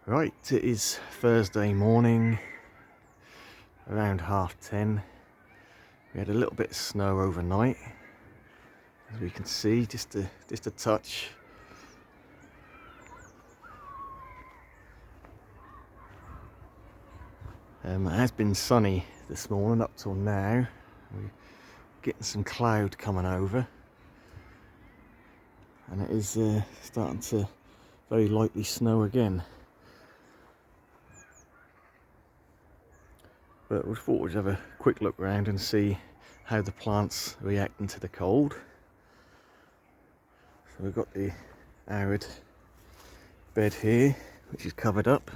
Right, it is Thursday morning, around 10:30. We had a little bit of snow overnight, as we can see, just a touch. It has been sunny this morning up till now. We're getting some cloud coming over, and it is starting to very lightly snow again. But we thought we'd have a quick look around and see how the plants are reacting to the cold. So we've got the Arid bed here, which is covered up.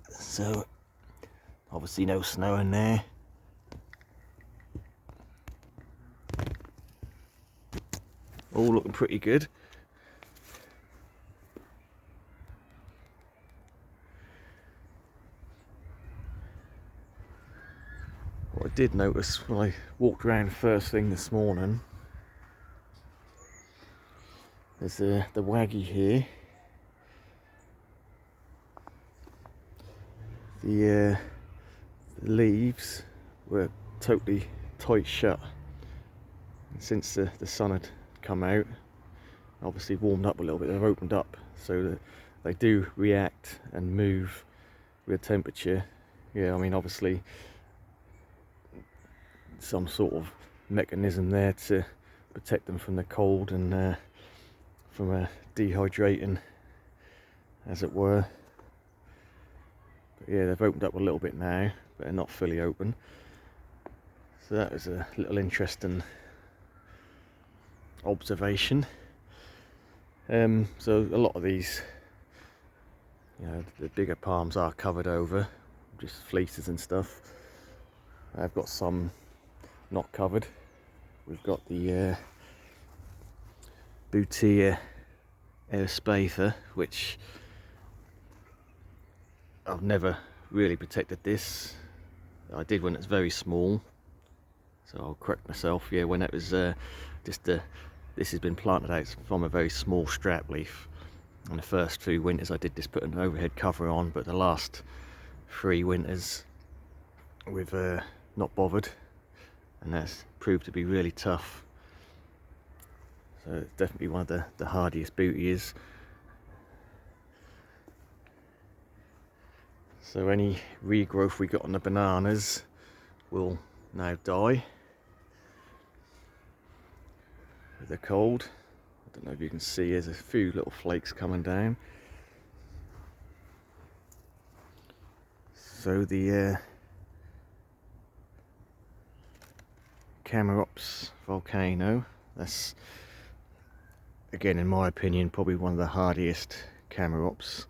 So obviously no snow in there. All looking pretty good. What I did notice when I walked around first thing this morning, there's the Waggy here. The leaves were totally tight shut. And since the sun had come out, obviously warmed up a little bit, they've opened up, so that they do react and move with temperature. Yeah, I mean, obviously some sort of mechanism there to protect them from the cold and from dehydrating, as it were. But yeah, they've opened up a little bit now, but they're not fully open. So that was a little interesting observation. So a lot of these, the bigger palms are covered over, just fleeces and stuff. I've got some not covered. We've got the Boutia Airspather, which I've never really protected this. I did when it's very small, so I'll correct myself. Yeah, when it was this has been planted out from a very small strap leaf. And the first 2 winters I did just put an overhead cover on, but the last 3 winters we've not bothered, and that's proved to be really tough. So it's definitely one of the hardiest Boutias. So any regrowth we got on the bananas will now die with the cold. I don't know if you can see, there's a few little flakes coming down. So the Camarops volcano, that's, again, in my opinion, probably one of the hardiest Camarops.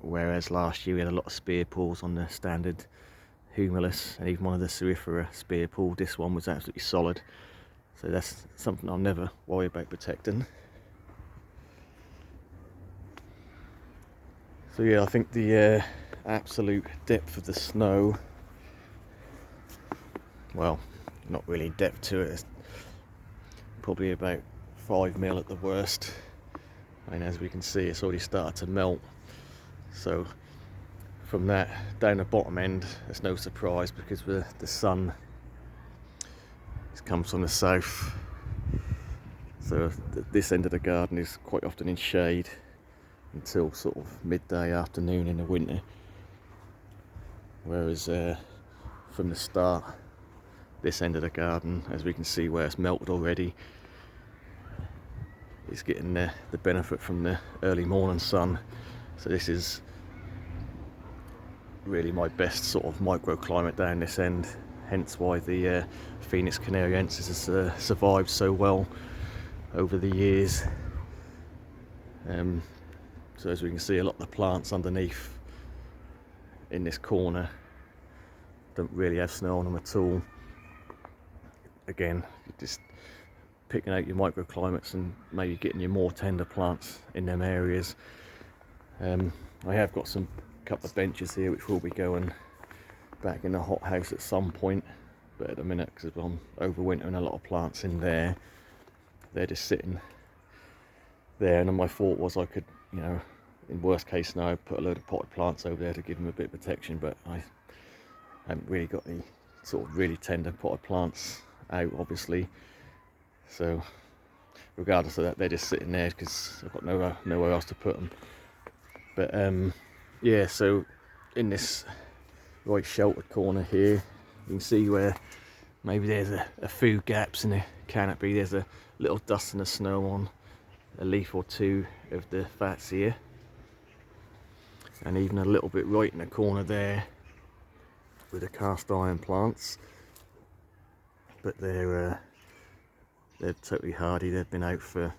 Whereas last year we had a lot of spear pulls on the standard Humulus, and even one of the Cerifera spear pull. This one was absolutely solid. So that's something I'll never worry about protecting. So yeah, I think the absolute depth of the snow, well, not really depth to it, it's probably about 5 mil at the worst. And as we can see, it's already started to melt. So from that down the bottom end, it's no surprise, because the sun comes from the south. So this end of the garden is quite often in shade until sort of midday afternoon in the winter. Whereas from the start, this end of the garden, as we can see where it's melted already, is getting the benefit from the early morning sun. So this is really my best sort of microclimate down this end, hence why the Phoenix canariensis has survived so well over the years. So as we can see, a lot of the plants underneath in this corner don't really have snow on them at all. Again, just picking out your microclimates and maybe getting your more tender plants in them areas. I have got some couple of benches here which will be going back in the hothouse at some point, but at the minute, because I'm overwintering a lot of plants in there, they're just sitting there. And then my thought was I could, in worst case scenario, put a load of potted plants over there to give them a bit of protection, but I haven't really got any sort of really tender potted plants out, obviously. So regardless of that, they're just sitting there because I've got nowhere else to put them. But yeah, so in this right sheltered corner here, you can see where maybe there's a few gaps in the canopy. There's a little dust and the snow on a leaf or two of the fats here, and even a little bit right in the corner there with the cast iron plants. But they're totally hardy. They've been out for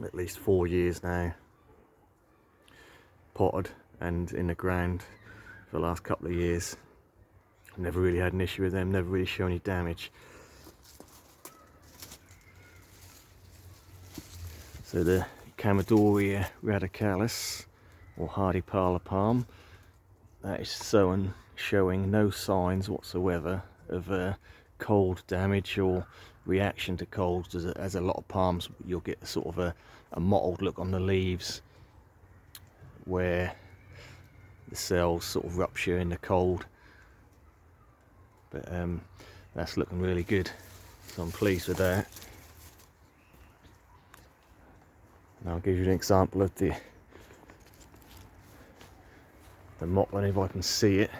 at least 4 years now, potted and in the ground for the last couple of years. Never really had an issue with them, never really shown any damage. So the Camarops radicalis, or hardy parlour palm, that is showing no signs whatsoever of cold damage or reaction to colds. As a lot of palms, you'll get sort of a mottled look on the leaves where the cells sort of rupture in the cold. But that's looking really good, so I'm pleased with that. And I'll give you an example of the mottling if I can see it.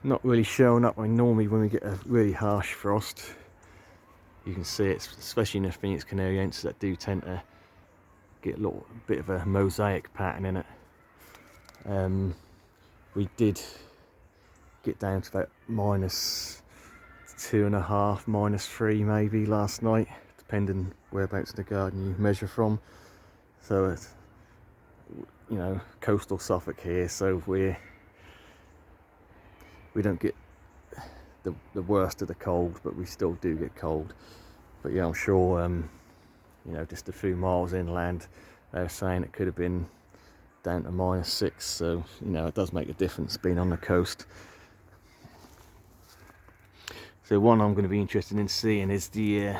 Not really showing up. Normally when we get a really harsh frost, you can see it, especially in the Phoenix canariensis, that do tend to get a little bit of a mosaic pattern in it. We did get down to about -2.5, -3 maybe last night, depending whereabouts in the garden you measure from. So it's, you know, coastal Suffolk here, so we don't get the worst of the cold, but we still do get cold. But yeah, I'm sure you know, just a few miles inland, they were saying it could have been down to -6, so you know, it does make a difference being on the coast. So one I'm going to be interested in seeing is the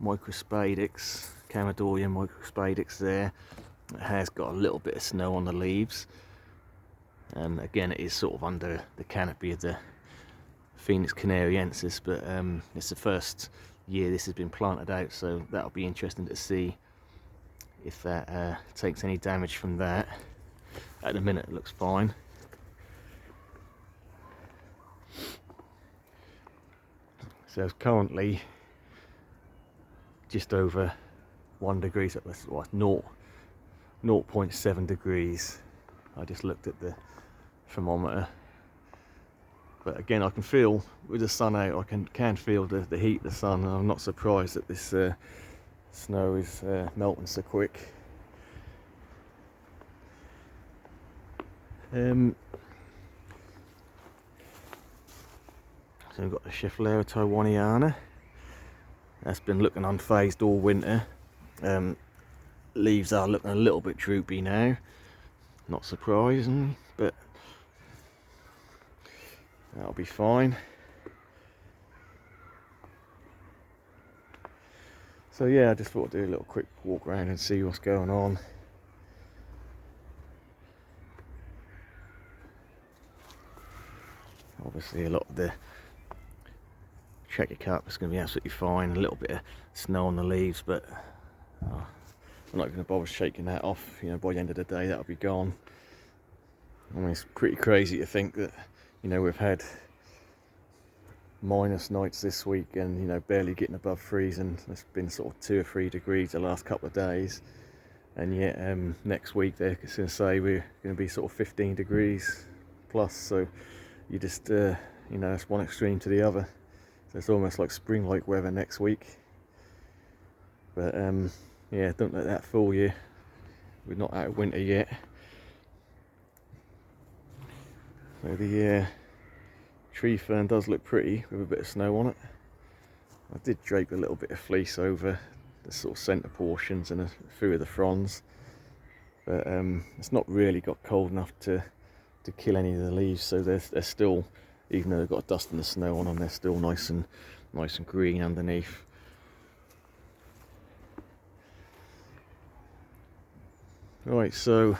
Microspacedex, Camarops Microspacedex there. It has got a little bit of snow on the leaves, and again it is sort of under the canopy of the Phoenix canariensis, but it's the first year this has been planted out, so that'll be interesting to see if that takes any damage from that. At the minute it looks fine. So it's currently just over 1 degree, so that's what, 0.7 degrees. I just looked at the thermometer, but again I can feel with the sun out, I can feel the heat of the sun, and I'm not surprised that this snow is melting so quick. So we've got the Chiffer Tanana. That's been looking unfazed all winter. Leaves are looking a little bit droopy now, not surprising, but that'll be fine. So yeah, I just thought I'd do a little quick walk around and see what's going on. Obviously a lot of the Checkercup is going to be absolutely fine. A little bit of snow on the leaves, but I'm not going to bother shaking that off. You know, by the end of the day that'll be gone. I mean, it's pretty crazy to think that, you know, we've had minus nights this week and, you know, barely getting above freezing. It's been sort of 2 or 3 degrees the last couple of days, and yet next week they're going to say we're going to be sort of 15 degrees plus. So you just you know, it's one extreme to the other. So it's almost like spring-like weather next week. But yeah, don't let that fool you. We're not out of winter yet. So the tree fern does look pretty with a bit of snow on it. I did drape a little bit of fleece over the sort of centre portions and a few of the fronds, but it's not really got cold enough to kill any of the leaves. So they're still, even though they've got dust and the snow on them, they're still nice and green underneath. Right, so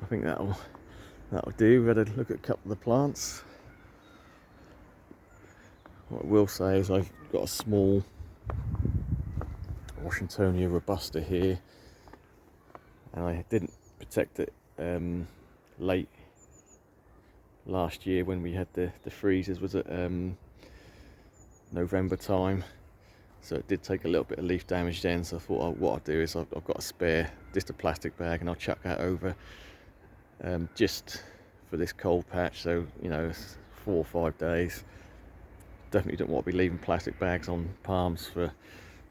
I think that'll do. We had a look at a couple of the plants. What I will say is I've got a small Washingtonia robusta here, and I didn't protect it late last year when we had the freezers. Was at November time, so it did take a little bit of leaf damage then. So I thought what I'll do is I've got a spare, just a plastic bag, and I'll chuck that over just for this cold patch. So you know, 4 or 5 days. Definitely don't want to be leaving plastic bags on palms for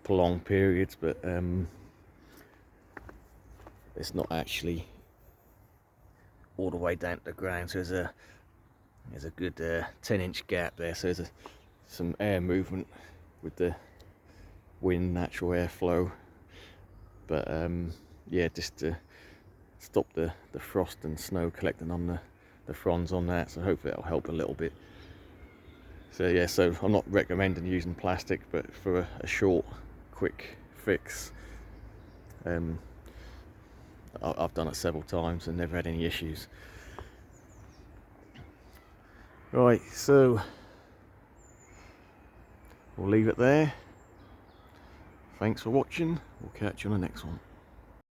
prolonged periods, but it's not actually all the way down to the ground, so there's a good 10-inch gap there, so there's some air movement with the wind, natural airflow, but yeah, just to stop the frost and snow collecting on the fronds on that, so hopefully that'll help a little bit. So yeah, so I'm not recommending using plastic, but for a short, quick fix, I've done it several times and never had any issues. Right, so we'll leave it there. Thanks for watching. We'll catch you on the next one.